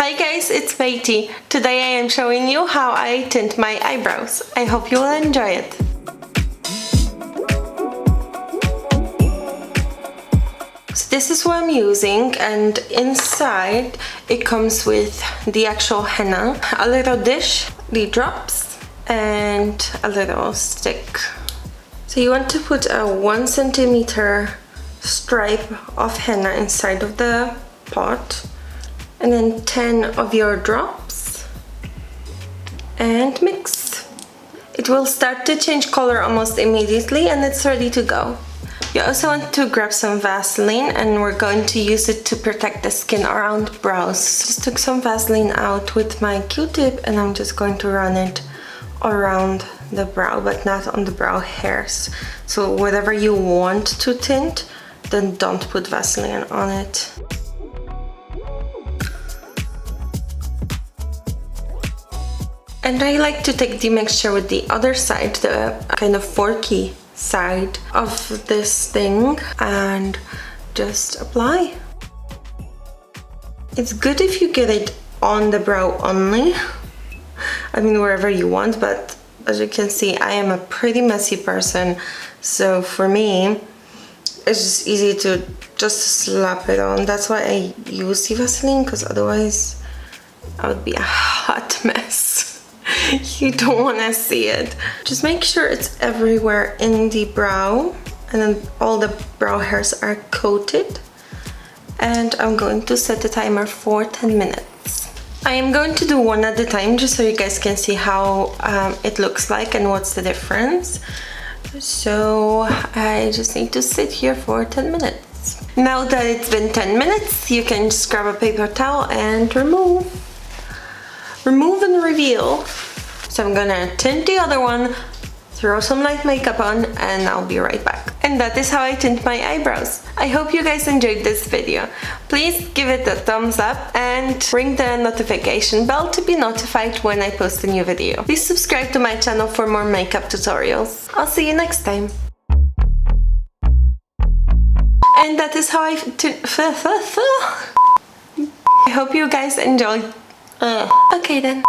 Hi guys, it's Peitee. Today I am showing you how I tint my eyebrows. I hope you will enjoy it. So this is what I'm using, and inside it comes with the actual henna, a little dish, the drops, and a little stick. So you want to put a 1 centimeter stripe of henna inside of the pot, and then 10 of your drops, and mix. It will start to change color almost immediately and it's ready to go. You also want to grab some Vaseline, and we're going to use it to protect the skin around brows. Just took some Vaseline out with my Q-tip and I'm just going to run it around the brow, but not on the brow hairs. So whatever you want to tint, then don't put Vaseline on it. And I like to take the mixture with the other side, the kind of forky side of this thing, and just apply. It's good if you get it on the brow only. I mean, wherever you want, but as you can see, I am a pretty messy person. So for me, it's just easy to just slap it on. That's why I use the Vaseline, because otherwise I would be a hot mess. You don't want to see it. Just make sure it's everywhere in the brow, and then all the brow hairs are coated. And I'm going to set the timer for 10 minutes. I am going to do one at a time just so you guys can see how it looks like and what's the difference. So I just need to sit here for 10 minutes. Now that it's been 10 minutes, you can just grab a paper towel and remove and reveal. So I'm gonna tint the other one, throw some light makeup on, and I'll be right back. And that is how I tint my eyebrows. I hope you guys enjoyed this video. Please give it a thumbs up and ring the notification bell to be notified when I post a new video. Please subscribe to my channel for more makeup tutorials. I'll see you next time. And that is how I tint. I hope you guys enjoyed. Okay then.